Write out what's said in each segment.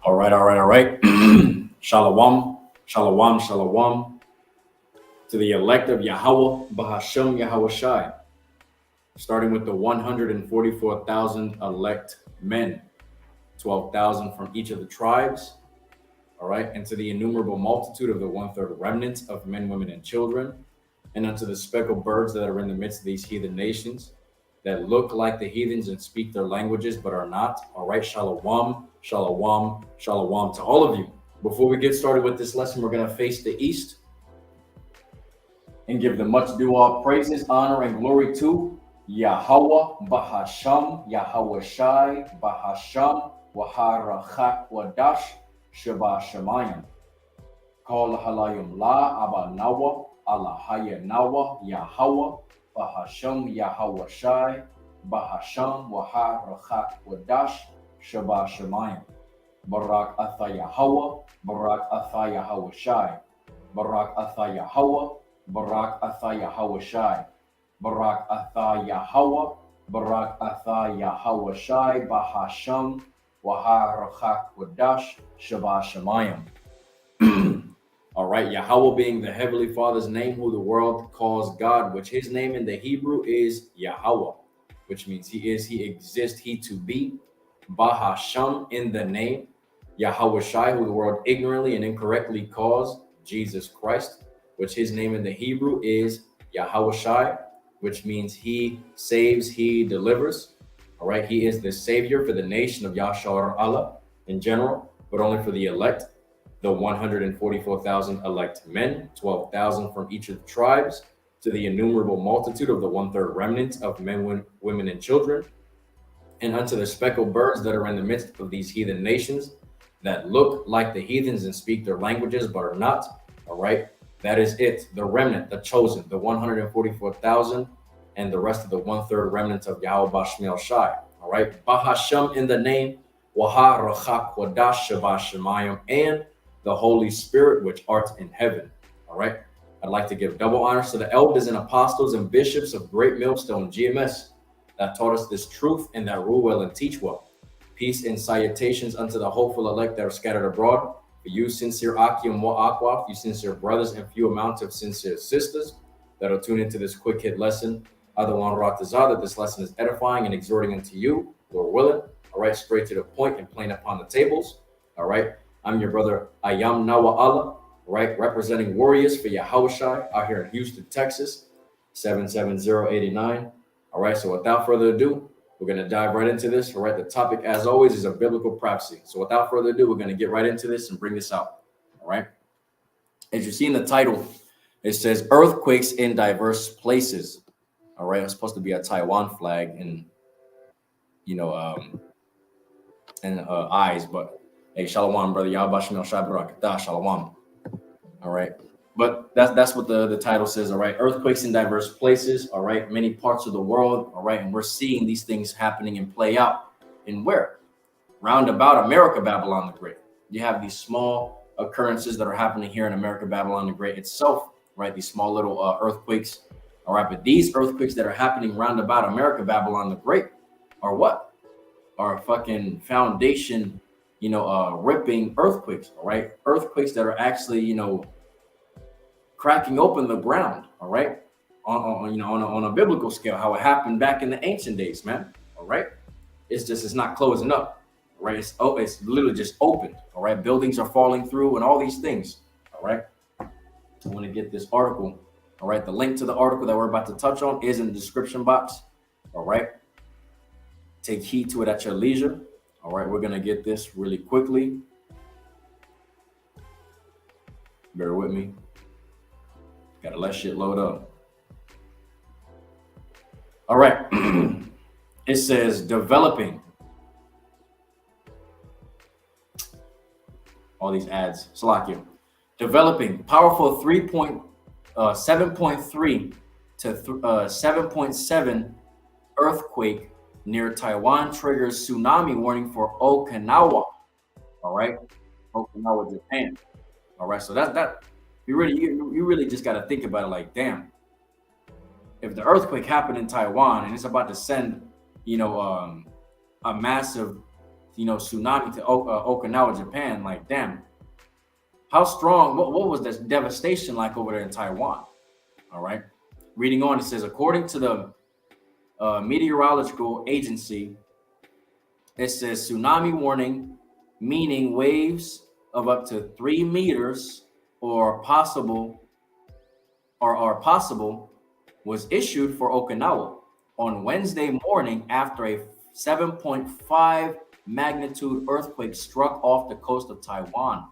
All right. Shalom, shalom, shalom to the elect of Yahweh, Bahashem Yahweh Shai, starting with the 144,000 elect men, 12,000 from each of the tribes, all right, and to the innumerable multitude of the one-third remnant of men, women, and children, and unto the speckled birds that are in the midst of these heathen nations, that look like the heathens and speak their languages but are not. All right, shalom, shalom, shalom to all of you. Before we get started with this lesson, we're going to face the east and give the much due all praises, honor, and glory to Yahweh, Bahasham, Yahweh Shai, Bahasham, Waharachak Wadash, Shabbat Shemayim. Kol halayim la abanawa, Allahaya nawa, Yahweh, Bahasham, Yahweh Shai, Bahasham, Waharachak Wadash, Shabbat Shemayim. Barak Atha Yahweh, Barak Atha Yahweh Shai, Barak Atha Yahweh, Barak Atha Yahweh Shai, Barak Atha Yahweh, Barak Atha Yahweh Shai, Bahasham, Waharachak Wadash, Shabbat Shemayim. All right, Yahweh being the Heavenly Father's name, who the world calls God, which his name in the Hebrew is Yahweh, which means he is, he exists, he to be. Bahasham in the name, Yahweh Shai, who the world ignorantly and incorrectly calls Jesus Christ, which his name in the Hebrew is Yahweh Shai, which means he saves, he delivers. All right, he is the savior for the nation of Yashar Allah in general, but only for the elect, the 144,000 elect men, 12,000 from each of the tribes, to the innumerable multitude of the one-third remnant of men, women, and children, and unto the speckled birds that are in the midst of these heathen nations, that look like the heathens and speak their languages but are not. All right, that is it, the remnant, the chosen, the 144,000, and the rest of the one-third remnant of Yahweh Bashmiel Shai. All right, Bahasham in the name, Waha Rachak Wadash Shabbat Shemayim, and the Holy Spirit which art in heaven. All right, I'd like to give double honors to the elders and apostles and bishops of Great Millstone GMS that taught us this truth and that rule well and teach well. Peace and salutations unto the hopeful elect that are scattered abroad. For you sincere Akim wa Akwaf, you sincere brothers and few amount of sincere sisters that will tune into this quick hit lesson. Adawan Ratazah, that this lesson is edifying and exhorting unto you, Lord willing. All right, straight to the point and plain upon the tables. All right, I'm your brother Ayam Nawa Allah, right, representing warriors for Yahweh Shai out here in Houston, Texas, 77089. All right, so without further ado, we're going to dive right into this. All right, the topic, as always, is a biblical prophecy. So without further ado, we're going to get right into this and bring this out. All right, as you see in the title, it says earthquakes in diverse places. All right, it's supposed to be a Taiwan flag and, you know, eyes, but hey, shalom, brother. Yahweh Shemel Shai Barakatah, shalom. All right, but that's what the title says. All right, earthquakes in diverse places. All right, many parts of the world. All right, and we're seeing these things happening and play out in where? Round about America, Babylon the Great. You have these small occurrences that are happening here in America, Babylon the Great itself. Right, these small little earthquakes. All right, but these earthquakes that are happening round about America, Babylon the Great, are what? Are fucking foundation, ripping earthquakes. All right, earthquakes that are actually, cracking open the ground. All right, on a biblical scale, how it happened back in the ancient days, man. All right, it's not closing up. All right, it's literally just opened. All right, buildings are falling through and all these things. All right, I want to get this article. All right, the link to the article that we're about to touch on is in the description box. All right, take heed to it at your leisure. All right, we're gonna get this really quickly. Bear with me. Gotta let shit load up. All right, it says developing. All these ads, Salakia. Developing powerful 7.3 to 7.7 earthquake near Taiwan triggers tsunami warning for Okinawa. All right, Okinawa, Japan. All right, so that you really just got to think about it like, damn, if the earthquake happened in Taiwan and it's about to send, a massive tsunami to Okinawa, Japan. Like, damn, how strong? What was this devastation like over there in Taiwan? All right. Reading on, it says, according to the meteorological agency, it says tsunami warning, meaning waves of up to 3 meters or possible was issued for Okinawa on Wednesday morning after a 7.5 magnitude earthquake struck off the coast of Taiwan.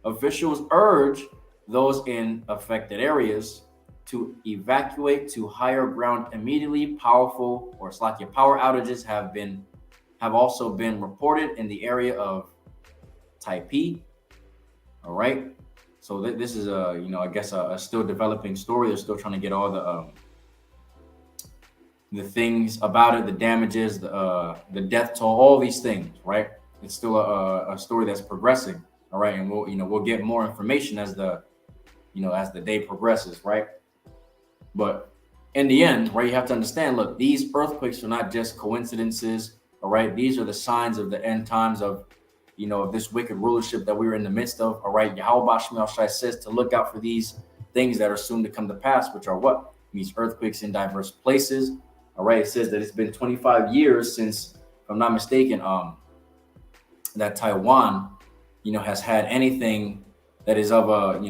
Officials urge those in affected areas to evacuate to higher ground immediately. Power outages have also been reported in the area of Taipei. All right. So this is I guess a still developing story. They're still trying to get all the things about it, the damages, the death toll, all these things, right? It's still a story that's progressing. All right, and we'll get more information as the day progresses, right? But in the end, right, you have to understand, look, these earthquakes are not just coincidences. All right, these are the signs of the end times of of this wicked rulership that we were in the midst of. All right, Yahweh Shem Shai says to look out for these things that are soon to come to pass, which are what? These earthquakes in diverse places. All right, it says that it's been 25 years since, if I'm not mistaken, that Taiwan, has had anything that is of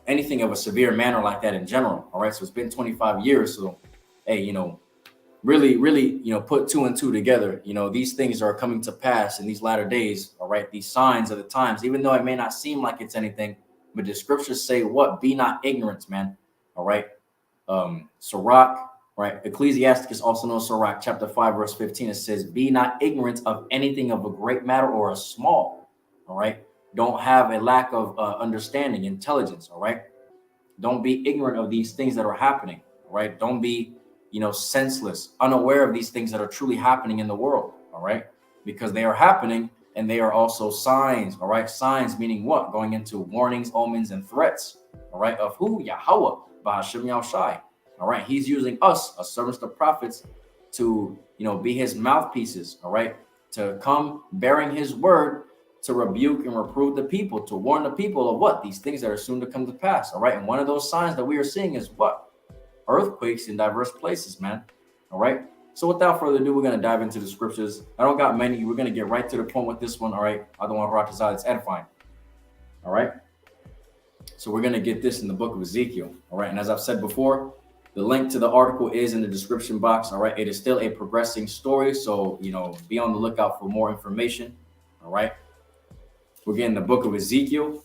anything of a severe manner like that in general. All right, so it's been 25 years. So, hey, really, put two and two together. These things are coming to pass in these latter days. All right, these signs of the times, even though it may not seem like it's anything, but the scriptures say what? Be not ignorant, man. All right, Sirach, right? Ecclesiasticus, also known as Sirach, chapter 5, verse 15. It says, "Be not ignorant of anything of a great matter or a small." All right, don't have a lack of understanding, intelligence. All right, don't be ignorant of these things that are happening. All right, don't be senseless, unaware of these things that are truly happening in the world. All right, because they are happening and they are also signs. All right, signs meaning what? Going into warnings, omens, and threats. All right, of who? Yahweh, Bahashem Yahushai. All right, he's using us, as servants, the prophets, to be his mouthpieces. All right, to come bearing his word, to rebuke and reprove the people, to warn the people of what? These things that are soon to come to pass. All right, and one of those signs that we are seeing is what? Earthquakes in diverse places, man. All right, so without further ado, we're going to dive into the scriptures. I don't got many. We're going to get right to the point with this one. All right, I don't want to rock this out. It's edifying. All right, so we're going to get this in the book of Ezekiel. All right, and as I've said before, the link to the article is in the description box. All right, it is still a progressing story, so be on the lookout for more information. All right, we're getting the book of Ezekiel.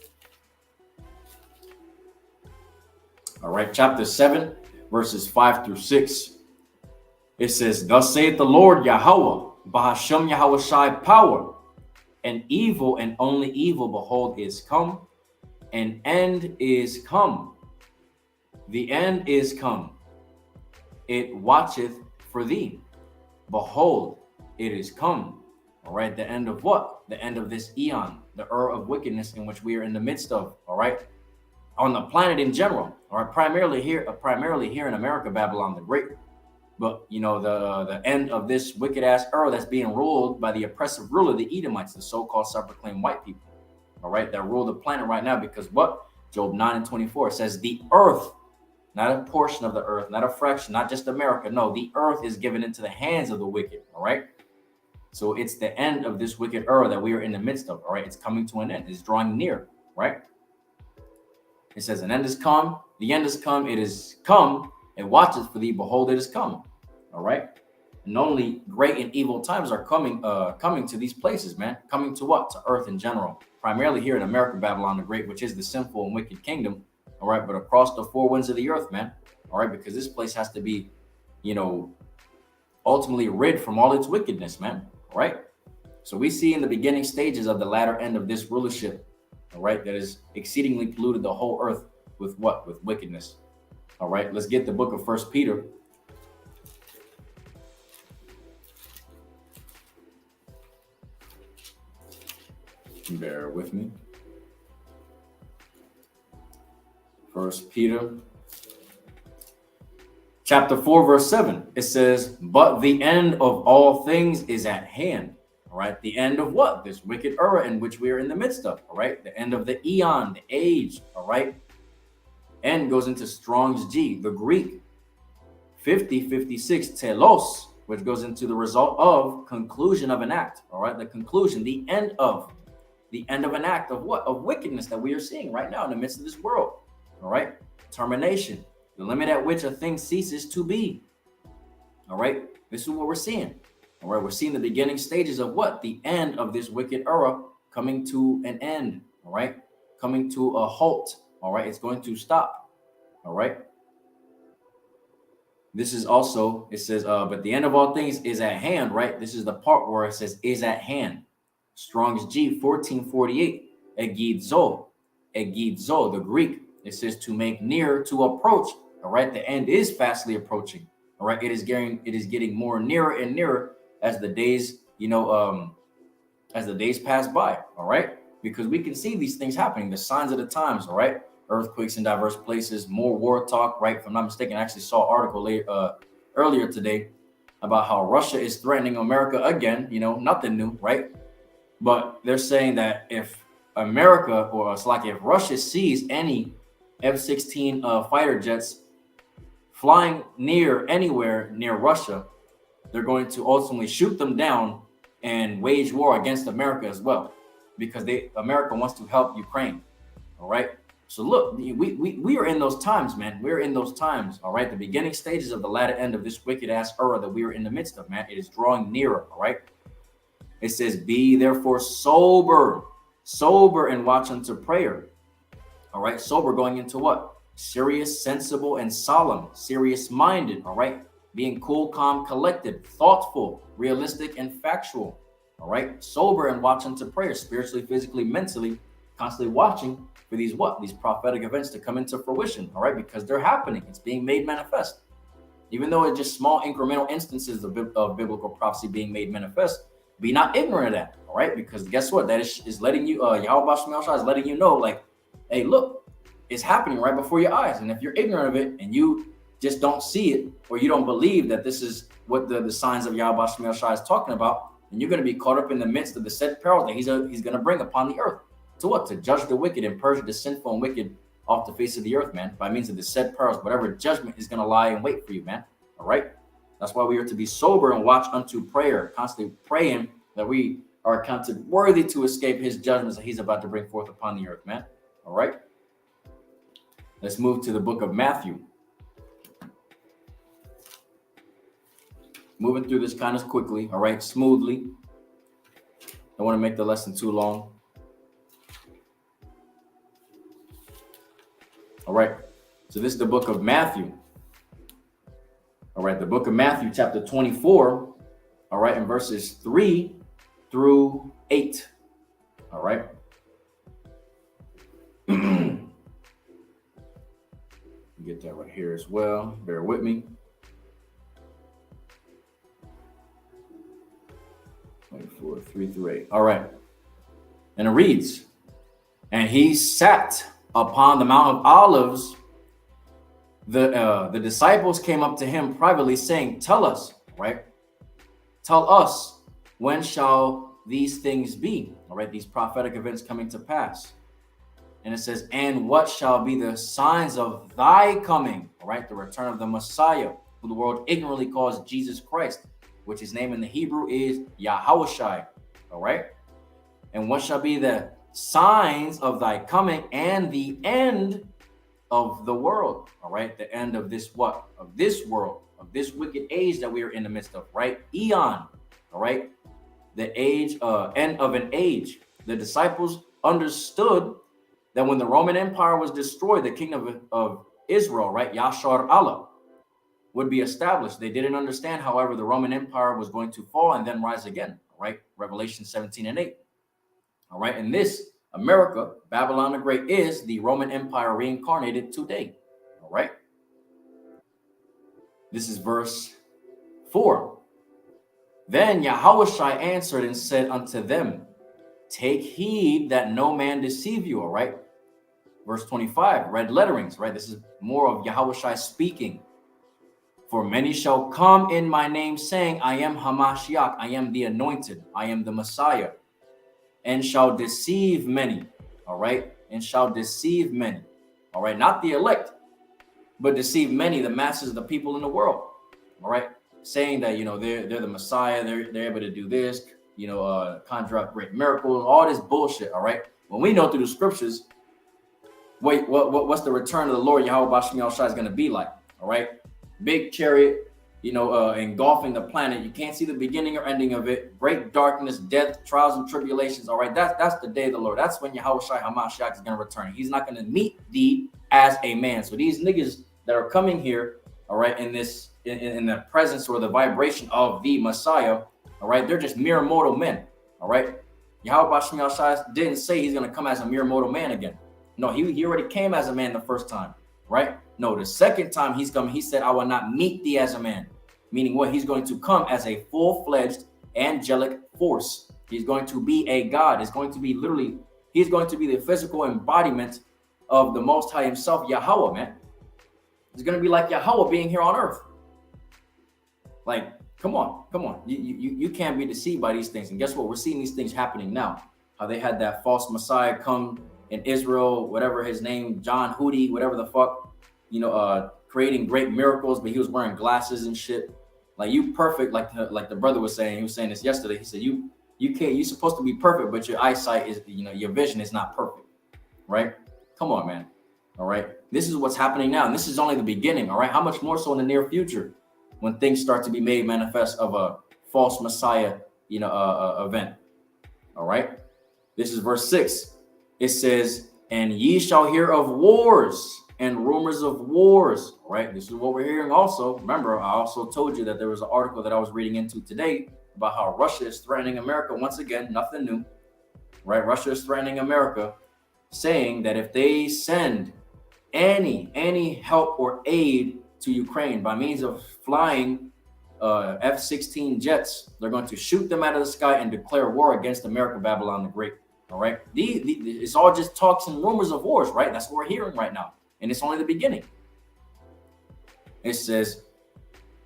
All right, chapter 7, verses 5 through 6. It says, "Thus saith the Lord Yahweh, Bahashem Yahushai power, and evil and only evil, behold, is come, and end is come. The end is come. It watcheth for thee. Behold, it is come." All right, the end of what? The end of this eon, the of wickedness in which we are in the midst of. All right, on the planet in general. All right, primarily here in America, Babylon the Great. But the end of this wicked ass that's being ruled by the oppressive ruler, the Edomites, the so-called self-proclaimed white people. All right, that rule the planet right now, because what? Job 9:24 says the earth, not a portion of the earth, not a fraction, not just America. No, the earth is given into the hands of the wicked. All right. So it's the end of this wicked that we are in the midst of. All right. It's coming to an end. It's drawing near. Right. It says an end is come. The end is come. It is come. It watches for thee. Behold, it is come. All right. And only great and evil times are coming to these places, man. Coming to what? To earth in general. Primarily here in America, Babylon the Great, which is the sinful and wicked kingdom. All right, but across the four winds of the earth, man. All right, because this place has to be, ultimately rid from all its wickedness, man. All right. So we see in the beginning stages of the latter end of this rulership, all right, that is exceedingly polluted the whole earth with what? With wickedness. All right, let's get the book of 1 Peter. Bear with me. 1 Peter chapter 4, verse 7. It says, "But the end of all things is at hand. All right. The end of what? This wicked era in which we are in the midst of. All right. The end of the eon, the age. All right. N goes into Strong's G, the Greek. 5056, telos, which goes into the result of, conclusion of an act. All right. The conclusion, the end of an act of what? Of wickedness that we are seeing right now in the midst of this world. All right. Termination, the limit at which a thing ceases to be. All right. This is what we're seeing. All right. We're seeing the beginning stages of what? The end of this wicked era coming to an end. All right. Coming to a halt. All right. It's going to stop. All right. This is also, it says, but the end of all things is at hand, right? This is the part where it says is at hand. Strong's G, 1448. Egidzo, the Greek. It says to make near, to approach. All right. The end is fastly approaching. All right. It is getting more nearer and nearer as the days, as the days pass by. All right. Because we can see these things happening, the signs of the times. All right. Earthquakes in diverse places, more war talk, right? If I'm not mistaken, I actually saw an article earlier today about how Russia is threatening America again. Nothing new, right? But they're saying that if America, or it's like if Russia sees any F-16 fighter jets flying anywhere near Russia, they're going to ultimately shoot them down and wage war against America as well, because America wants to help Ukraine. All right. So look, we are in those times, man. We're in those times, all right? The beginning stages of the latter end of this wicked-ass era that we are in the midst of, man. It is drawing nearer, all right? It says, be therefore sober and watch unto prayer, all right? Sober going into what? Serious, sensible, and solemn, serious-minded, all right? Being cool, calm, collected, thoughtful, realistic, and factual, all right? Sober and watch unto prayer, spiritually, physically, mentally, constantly watching for these prophetic events to come into fruition, all right? Because they're happening. It's being made manifest. Even though it's just small incremental instances of biblical prophecy being made manifest, be not ignorant of that, all right? Because guess what? That is letting you, Yahweh Shemel Shai is letting you know, like, hey, look, it's happening right before your eyes. And if you're ignorant of it and you just don't see it, or you don't believe that this is what the signs of Yahweh Shemel Shai is talking about, then you're going to be caught up in the midst of the said perils that he's going to bring upon the earth. To what? To judge the wicked and purge the sinful and wicked off the face of the earth, man. By means of the said perils, whatever judgment is going to lie in wait for you, man. All right? That's why we are to be sober and watch unto prayer, constantly praying that we are counted worthy to escape his judgments that he's about to bring forth upon the earth, man. All right? Let's move to the book of Matthew. Moving through this kind of quickly, all right? Smoothly. Don't want to make the lesson too long. All right, so this is the book of Matthew. All right, the book of Matthew, chapter 24, all right, in verses 3 through 8. All right. Get that right here as well. Bear with me. 24, 3 through 8. All right. And it reads, and he sat upon the Mount of Olives. The disciples came up to him privately, saying, tell us, right? Tell us, when shall these things be? All right, these prophetic events coming to pass. And it says, and what shall be the signs of thy coming? All right, the return of the Messiah, who the world ignorantly calls Jesus Christ, which his name in the Hebrew is Yahushai. All right. And what shall be the signs of thy coming and the end of the world? All right. The end of this what? Of this world, of this wicked age that we are in the midst of, right? Eon. All right. The age, end of an age. The disciples understood that when the Roman Empire was destroyed, the kingdom of Israel, right? Yashar Allah would be established. They didn't understand, however, the Roman Empire was going to fall and then rise again, all right? Revelation 17 and 8. All right, and this, America, Babylon the Great, is the Roman Empire reincarnated today, all right? This is verse 4. Then Yahushua answered and said unto them, take heed that no man deceive you, all right? Verse 25, red letterings, right? This is more of Yahushua speaking. For many shall come in my name, saying, I am Hamashiach, I am the anointed, I am the Messiah, and shall deceive many. All right, and shall deceive many. All right, not the elect, but deceive many, the masses of the people in the world. All right, saying that they're the Messiah, they're able to do this, conjure up great miracles, all this bullshit. All right, when we know through the scriptures, what's the return of the Lord Yahweh Bashmi Al-Shai is going to be like? All right, big chariot, engulfing the planet. You can't see the beginning or ending of it. Great darkness, death, trials and tribulations. All right, that's the day of the Lord. That's when Yahweh Shai Hamashiach is going to return. He's not going to meet thee as a man. So these niggas that are coming here, all right, in the presence or the vibration of the Messiah, all right, they're just mere mortal men. All right, Yahweh Bashmi Al-Shai didn't say he's going to come as a mere mortal man again. No, he already came as a man the first time, right? No, the second time he's come, he said, I will not meet thee as a man. Meaning what? He's going to come as a full-fledged angelic force. He's going to be a God. He's going to be the physical embodiment of the Most High himself, Yahweh, man. He's going to be like Yahweh being here on earth. Like, come on. You can't be deceived by these things. And guess what? We're seeing these things happening now. How they had that false Messiah come in Israel, whatever his name, John Houdy, whatever the fuck, creating great miracles, but he was wearing glasses and shit. Like, you perfect, like the brother was saying. He was saying this yesterday. He said, you can't, you're supposed to be perfect, but your eyesight is, your vision is not perfect, right? Come on, man. All right. This is what's happening now. And this is only the beginning. All right. How much more so in the near future when things start to be made manifest of a false Messiah, event. All right. This is verse 6. It says, and ye shall hear of wars and rumors of wars. All right. This is what we're hearing also. Remember, I also told you that there was an article that I was reading into today about how Russia is threatening America once again. Nothing new, right? Russia is threatening America, saying that if they send any help or aid to Ukraine by means of flying F-16 jets, they're going to shoot them out of the sky and declare war against America, Babylon the Great. All right. It's all just talks and rumors of wars, right? That's what we're hearing right now. And it's only the beginning. It says,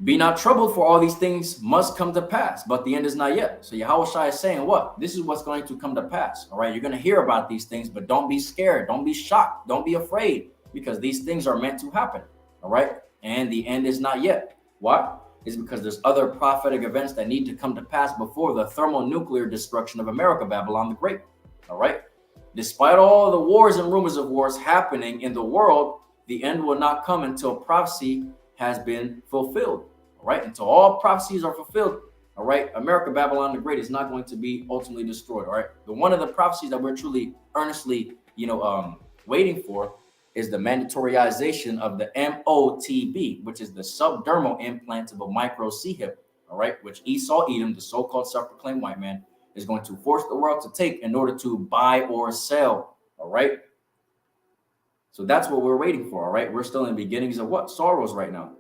be not troubled, for all these things must come to pass, but the end is not yet. So Yahweh Shai is saying what? This is what's going to come to pass. All right. You're going to hear about these things, but don't be scared. Don't be shocked. Don't be afraid, because these things are meant to happen. All right. And the end is not yet. Why? It's because there's other prophetic events that need to come to pass before the thermonuclear destruction of America, Babylon the Great. All right. Despite all the wars and rumors of wars happening in the world, the end will not come until prophecy has been fulfilled. All right. Until all prophecies are fulfilled. All right. America, Babylon the Great is not going to be ultimately destroyed. All right. One of the prophecies that we're truly earnestly, waiting for is the mandatoryization of the MOTB, which is the subdermal implantable micro C-hip. All right. Which Esau Edom, the so-called self-proclaimed white man, is going to force the world to take in order to buy or sell. All right. So that's what we're waiting for. All right. We're still in the beginnings of what? Sorrows right now.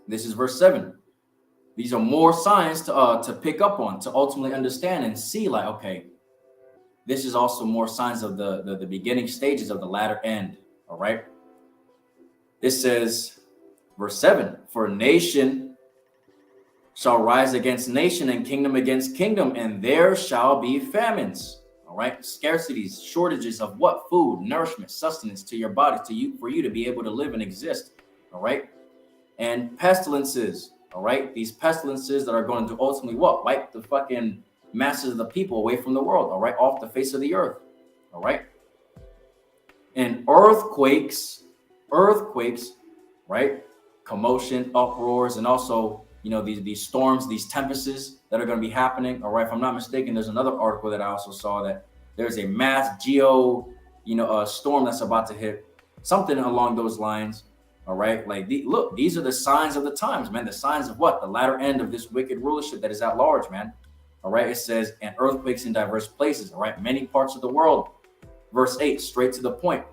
This is verse 7. These are more signs to pick up on, to ultimately understand and see, like, okay, this is also more signs of the beginning stages of the latter end. All right. It says, verse 7, for nation shall rise against nation and kingdom against kingdom, and there shall be famines. All right. Scarcities, shortages of what? Food, nourishment, sustenance to your body, for you to be able to live and exist. All right. And pestilences. All right. These pestilences that are going to ultimately what? Wipe the fucking masses of the people away from the world. All right. Off the face of the earth. All right. And earthquakes, right? Commotion, uproars, and also, these storms, these tempests that are going to be happening. All right. If I'm not mistaken, there's another article that I also saw that there's a mass storm that's about to hit, something along those lines. All right. Like, look, these are the signs of the times, man. The signs of what? The latter end of this wicked rulership that is at large, man. All right. It says, and earthquakes in diverse places. All right. Many parts of the world. Verse 8, straight to the point.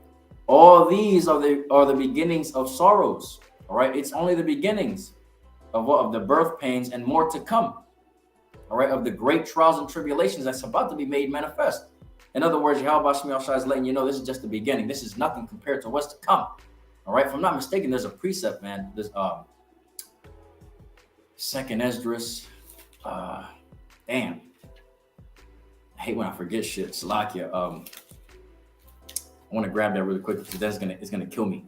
All these are the beginnings of sorrows. All right. It's only the beginnings of what? Of the birth pains and more to come. All right. Of the great trials and tribulations that's about to be made manifest. In other words, Yahweh Shai is letting you know this is just the beginning. This is nothing compared to what's to come. All right. If I'm not mistaken, there's a precept, man. There's Second Esdras. Damn. I hate when I forget shit. Salakia. I want to grab that really quick because it's gonna kill me.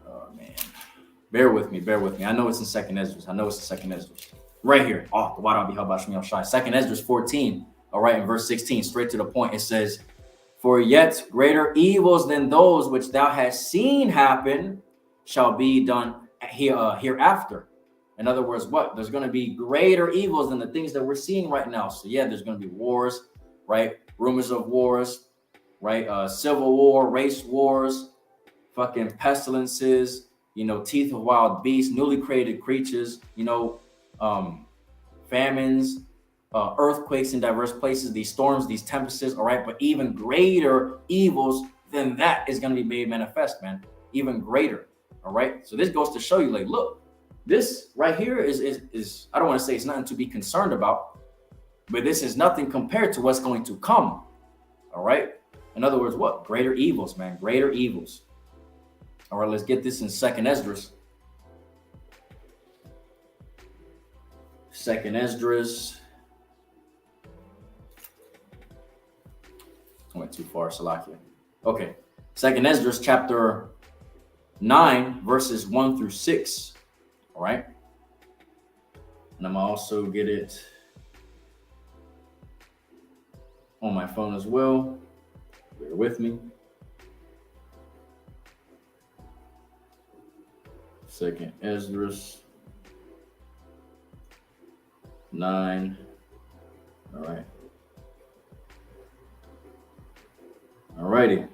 Oh man. Bear with me. I know it's in Second Esdras. Right here. Oh, the Wadabi Habashmi Shai. Second Esdras 14. All right, in verse 16, straight to the point, it says, "For yet greater evils than those which thou hast seen happen shall be done hereafter." In other words, what? There's going to be greater evils than the things that we're seeing right now. So yeah, there's going to be wars, right? Rumors of wars, right? Civil war, race wars, fucking pestilences, teeth of wild beasts, newly created creatures, famines, earthquakes in diverse places, these storms, these tempests, all right? But even greater evils than that is going to be made manifest, man. Even greater, all right? So this goes to show you, like, look, this right here is I don't want to say it's nothing to be concerned about, but this is nothing compared to what's going to come, all right? In other words, what? Greater evils, man, greater evils. All right, let's get this in Second Esdras. Second Esdras. I went too far, Salakia. Okay, Second Esdras chapter 9, verses 1 through 6. All right, and I'm gonna also get it on my phone as well. Bear with me. Second Esdras 9. All right. Alrighty.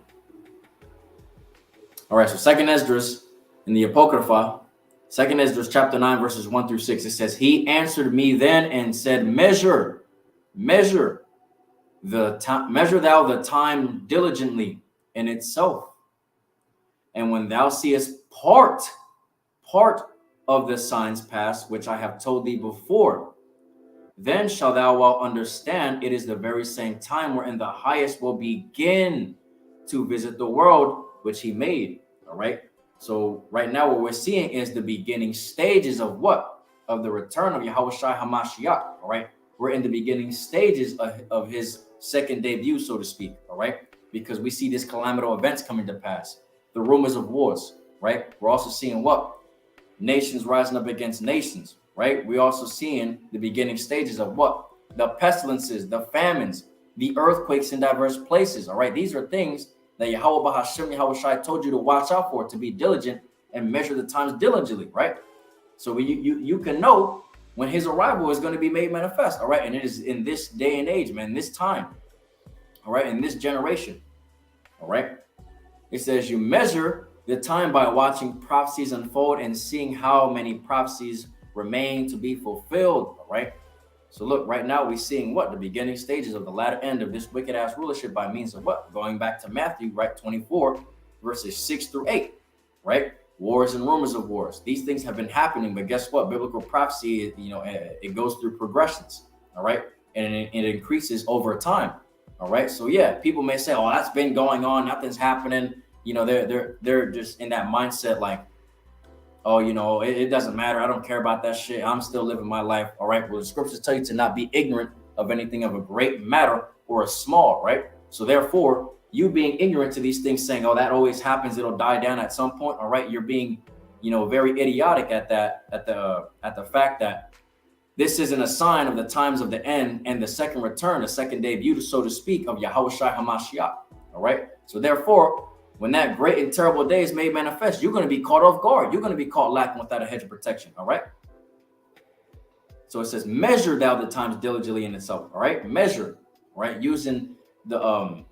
All right, so Second Esdras in the Apocrypha, Second Esdras chapter 9, verses 1 through 6, it says, "He answered me then and said, measure thou the time diligently in itself. And when thou seest part of the signs pass, which I have told thee before, then shalt thou well understand it is the very same time wherein the highest will begin to visit the world which he made." All right. So right now what we're seeing is the beginning stages of what? Of the return of Yahawashi HaMashiach. All right. We're in the beginning stages of his second debut, so to speak. All right. Because we see these calamitous events coming to pass. The rumors of wars. Right. We're also seeing what? Nations rising up against nations. Right. We're also seeing the beginning stages of what? The pestilences, the famines, the earthquakes in diverse places. All right. These are things that Yahweh Bahashem, Yahweh Shai told you to watch out for, to be diligent and measure the times diligently, right? So you can know when his arrival is going to be made manifest, all right? And it is in this day and age, man, this time, all right, in this generation, all right? It says you measure the time by watching prophecies unfold and seeing how many prophecies remain to be fulfilled, all right? So look, right now we're seeing what? The beginning stages of the latter end of this wicked ass rulership by means of what? Going back to Matthew, right? 24, verses 6 through 8, right? Wars and rumors of wars. These things have been happening, but guess what? Biblical prophecy, it goes through progressions, all right? And it increases over time, all right? So yeah, people may say, oh, that's been going on, nothing's happening. They're just in that mindset like, oh, it doesn't matter. I don't care about that shit. I'm still living my life. All right. Well, the scriptures tell you to not be ignorant of anything of a great matter or a small, right? So therefore, you being ignorant to these things, saying, oh, that always happens, it'll die down at some point. All right. You're being, very idiotic at the fact that this isn't a sign of the times of the end and the second return, the second debut, so to speak, of Yahawashi HaMashiach. All right. So therefore, when that great and terrible day is made manifest, you're going to be caught off guard. You're going to be caught lacking without a hedge of protection. All right. So it says, measure thou the times diligently in itself. All right. Measure, right? Using the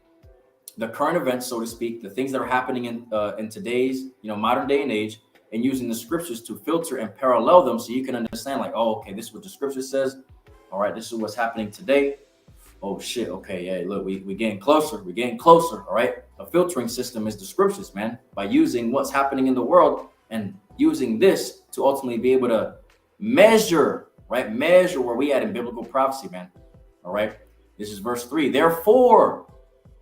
current events, so to speak, the things that are happening in today's, modern day and age, and using the scriptures to filter and parallel them so you can understand like, oh, okay, this is what the scripture says. All right. This is what's happening today. Oh shit, okay, yeah, look, we're getting closer, all right? A filtering system is the scriptures, man, by using what's happening in the world and using this to ultimately be able to measure, right? Measure where we at in biblical prophecy, man, all right? This is verse 3. Therefore,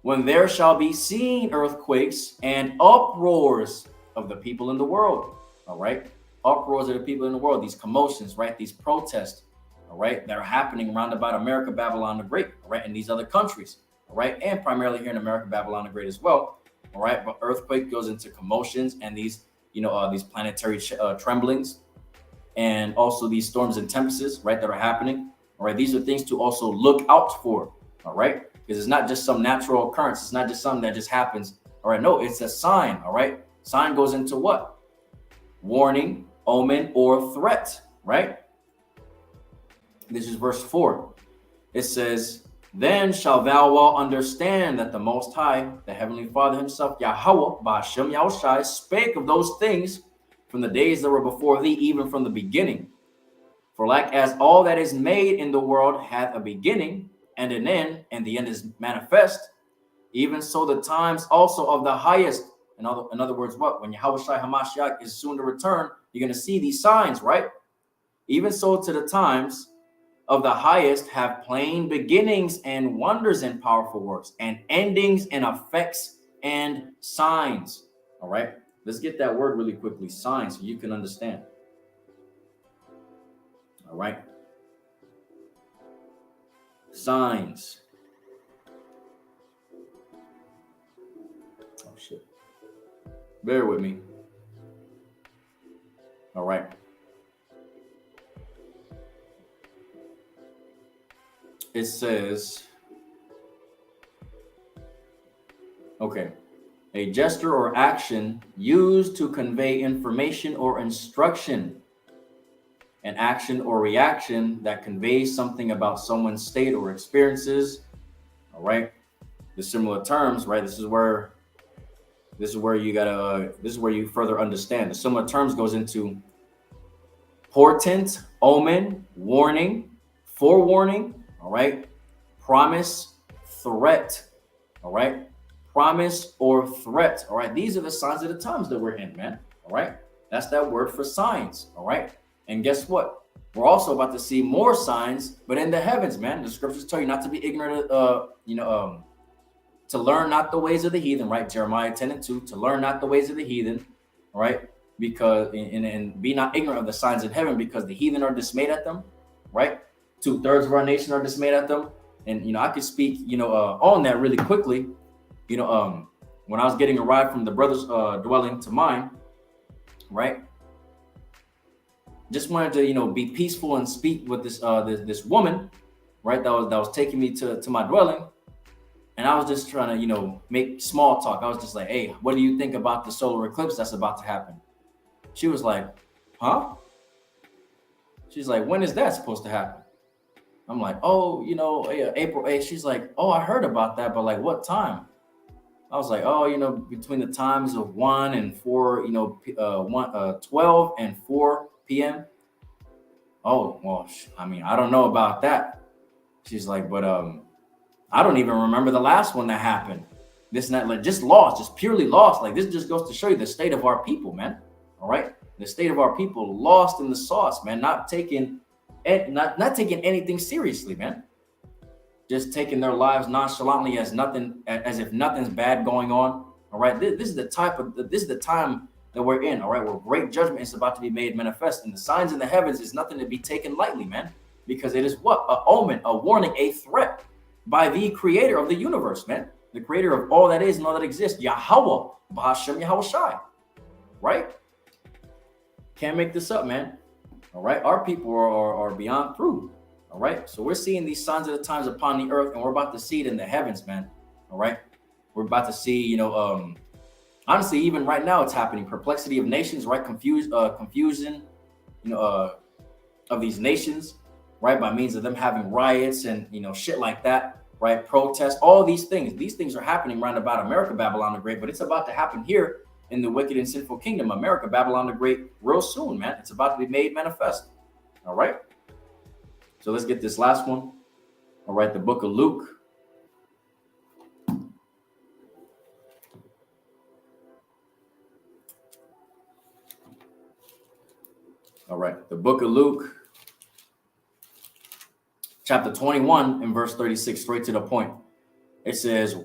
when there shall be seen earthquakes and uproars of the people in the world, all right? uproars of the people in the world, these commotions, right? These protests, all right, that are happening around about America, Babylon the Great, all right, and these other countries, all right, and primarily here in America, Babylon the Great as well, all right. But earthquake goes into commotions and these, these planetary tremblings, and also these storms and tempests, right, that are happening, all right. These are things to also look out for, all right, because it's not just some natural occurrence. It's not just something that just happens, all right. No, it's a sign, all right. Sign goes into what? Warning, omen, or threat, right? This is verse 4. It says, then shall thou well understand that the Most High, the Heavenly Father himself, Yahweh, Ba'ashem Yahushai, spake of those things from the days that were before thee, even from the beginning. For like as all that is made in the world hath a beginning and an end, and the end is manifest, even so the times also of the highest. In other words, what? When Yahushai HaMashiach is soon to return, you're going to see these signs, right? Even so to the times of the highest have plain beginnings and wonders and powerful works, and endings and effects and signs. All right, let's get that word really quickly, signs, so you can understand. All right, signs. Oh shit, bear with me. All right. It says, okay, a gesture or action used to convey information or instruction, an action or reaction that conveys something about someone's state or experiences. All right, the similar terms, right? This is where you further understand. The similar terms goes into portent, omen, warning, forewarning. All right, promise, threat. All right, promise or threat. All right, these are the signs of the times that we're in, man. All right, that's that word for signs. All right, and guess what? We're also about to see more signs, but in the heavens, man. The scriptures tell you not to be ignorant, to learn not the ways of the heathen, right? Jeremiah 10:2, to learn not the ways of the heathen, all right? Because and be not ignorant of the signs in heaven, because the heathen are dismayed at them, right? 2/3 of our nation are dismayed at them. And I could speak on that really quickly. When I was getting a ride from the brother's dwelling to mine, right, just wanted to be peaceful and speak with this woman, right, that was taking me to my dwelling. And I was just trying to make small talk. I was just like, hey, what do you think about the solar eclipse that's about to happen? She was like, huh? She's like, when is that supposed to happen? I'm like, oh, April 8th. She's like, oh, I heard about that, but like what time? I was like, oh, between the times of 1 and 4, 12 and 4 p.m. Oh, well, I mean, I don't know about that. She's like, but I don't even remember the last one that happened. This and that, like just lost, just purely lost. Like this just goes to show you the state of our people, man. All right, the state of our people, lost in the sauce, man. Not taking anything seriously, man. Just taking their lives nonchalantly as nothing, as if nothing's bad going on. All right, this is the time that we're in. All right, where great judgment is about to be made manifest, and the signs in the heavens is nothing to be taken lightly, man, because it is what? An omen, a warning, a threat by the creator of the universe, man, the creator of all that is and all that exists, Yahweh, Ba'ashem Yahushai, right? Can't make this up, man. All right, our people are beyond through. All right, so we're seeing these signs of the times upon the earth, and we're about to see it in the heavens, man. All right, we're about to see, honestly, even right now it's happening. Perplexity of nations, right? Confusion, of these nations, right? By means of them having riots and shit like that, right? Protests, all these things. These things are happening round about America, Babylon the Great, but it's about to happen here in the wicked and sinful kingdom, America, Babylon the Great, real soon, man. It's about to be made manifest. All right. So let's get this last one. All right, the book of Luke. All right, the book of Luke, chapter 21 and verse 36, straight to the point. It says,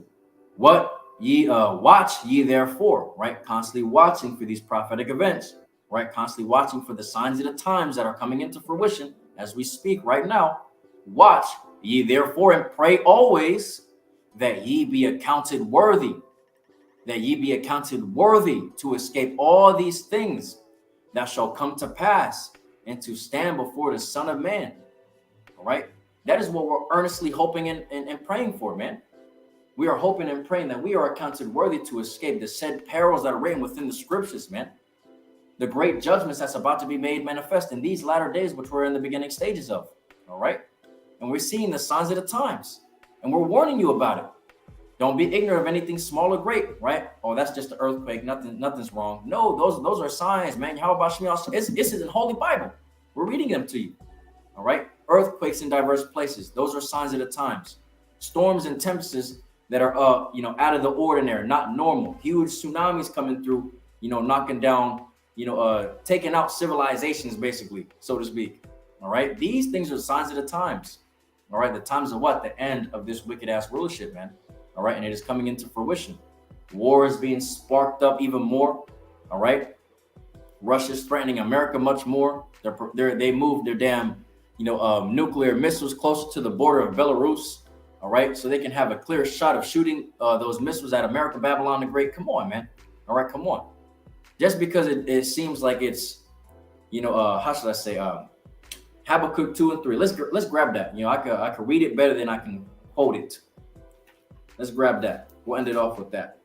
what ye watch ye therefore, right? Constantly watching for these prophetic events, right? Constantly watching for the signs of the times that are coming into fruition as we speak right now. Watch ye therefore and pray always that ye be accounted worthy, to escape all these things that shall come to pass and to stand before the Son of Man. All right. That is what we're earnestly hoping and praying for, man. We are hoping and praying that we are accounted worthy to escape the said perils that are written within the scriptures, man. The great judgments that's about to be made manifest in these latter days, which we're in the beginning stages of. All right. And we're seeing the signs of the times, and we're warning you about it. Don't be ignorant of anything small or great, right? Oh, that's just an earthquake. Nothing's wrong. No, those are signs, man. How about Shemiah? This is in Holy Bible. We're reading them to you. All right. Earthquakes in diverse places. Those are signs of the times. Storms and tempests that are out of the ordinary, not normal. Huge tsunamis coming through, knocking down, taking out civilizations, basically, so to speak. All right. These things are signs of the times. All right. The times of what? The end of this wicked ass rulership, man. All right. And it is coming into fruition. War is being sparked up even more. All right. Russia's threatening America much more. They moved their damn, nuclear missiles closer to the border of Belarus. All right. So they can have a clear shot of shooting those missiles at America, Babylon the Great. Come on, man. All right. Come on. Just because it seems like it's, how should I say, Habakkuk 2 and 3. Let's grab that. I could read it better than I can hold it. Let's grab that. We'll end it off with that.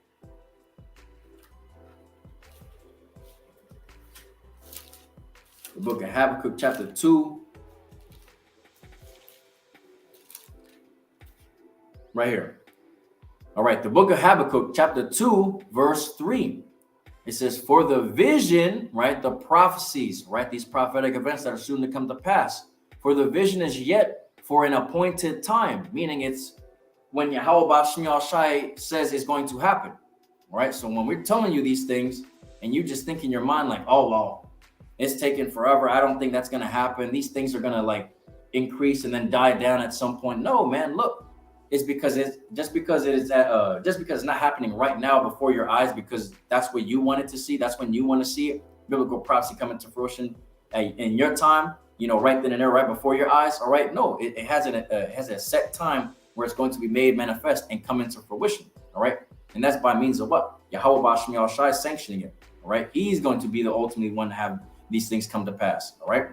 The book of Habakkuk, chapter 2. Right here. All right. The book of Habakkuk, chapter 2, verse 3. It says, for the vision, right, the prophecies, right, these prophetic events that are soon to come to pass, for the vision is yet for an appointed time, meaning it's when Yahweh Shemiah Shai says it's going to happen, right? So when we're telling you these things and you just think in your mind like, oh, well, it's taking forever. I don't think that's going to happen. These things are going to like increase and then die down at some point. No, man, look. It's because it's because it's not happening right now before your eyes, because that's what you wanted to see. That's when you want to see it. Biblical prophecy coming to fruition in your time, right then and there, right before your eyes. All right. No, it has a set time where it's going to be made manifest and come into fruition. All right. And that's by means of what? Yahweh Shemiah Shai sanctioning it. All right. He's going to be the ultimate one to have these things come to pass. All right.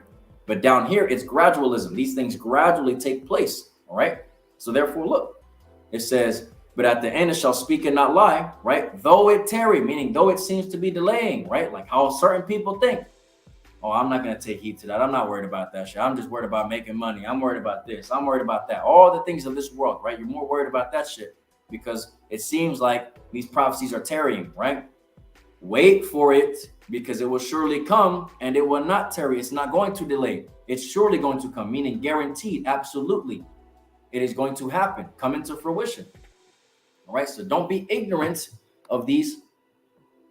But down here, it's gradualism. These things gradually take place. All right. So therefore, look, it says, but at the end it shall speak and not lie, right? Though it tarry, meaning though it seems to be delaying, right? Like how certain people think, oh, I'm not going to take heed to that. I'm not worried about that shit. I'm just worried about making money. I'm worried about this. I'm worried about that. All the things of this world, right? You're more worried about that shit because it seems like these prophecies are tarrying, right? Wait for it because it will surely come and it will not tarry. It's not going to delay. It's surely going to come, meaning guaranteed. Absolutely. It is going to happen, come into fruition. All right. So don't be ignorant of these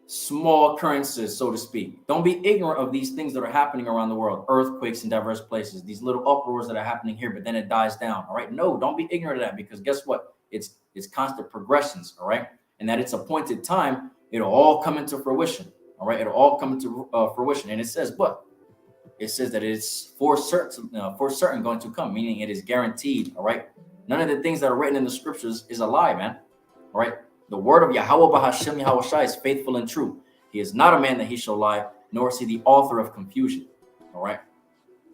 small occurrences, so to speak. Don't be ignorant of these things that are happening around the world, earthquakes in diverse places, these little uproars that are happening here, but then it dies down. All right. No, don't be ignorant of that, because guess what? It's constant progressions. All right. And that it's appointed time, it'll all come into fruition. All right. It'll all come into fruition. And it says what? It says that it's for certain going to come, meaning it is guaranteed. All right. None of the things that are written in the scriptures is a lie, man. All right. The word of Yahweh Bahashem Yahweh Shai is faithful and true. He is not a man that he shall lie, nor is he the author of confusion. All right.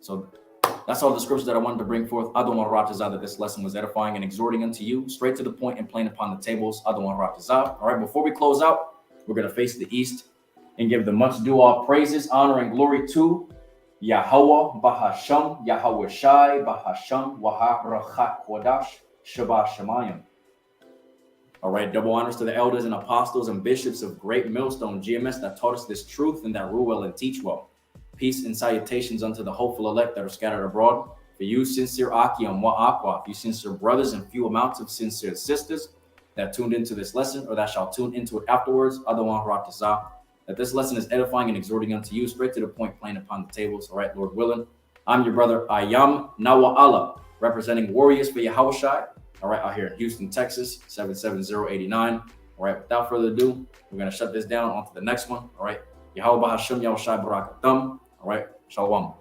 So that's all the scriptures that I wanted to bring forth. Adon Ratazah, that this lesson was edifying and exhorting unto you, straight to the point and plain upon the tables. Adon Ratazah. All right. Before we close out, we're going to face the east and give the much due all praises, honor, and glory to Yahweh Bahasham, Yahweh Shai, Bahasham, Waha Rachat Kodash, Shabbat Shemayim. All right, double honors to the elders and apostles and bishops of Great Millstone GMS that taught us this truth and that rule well and teach well. Peace and salutations unto the hopeful elect that are scattered abroad. For you, sincere Aki and Wa'akwa, you sincere brothers and few amounts of sincere sisters that tuned into this lesson or that shall tune into it afterwards, Adawan Ratazah. That this lesson is edifying and exhorting unto you, straight to the point, plain upon the tables. All right, Lord willing. I'm your brother, Ayam Nawa Allah, representing Warriors for Yahweh Shai. All right, out here in Houston, Texas, 77089. All right, without further ado, we're going to shut this down onto the next one. All right, Yahweh Bahasham Yahushai Barakatam. All right. Shalom.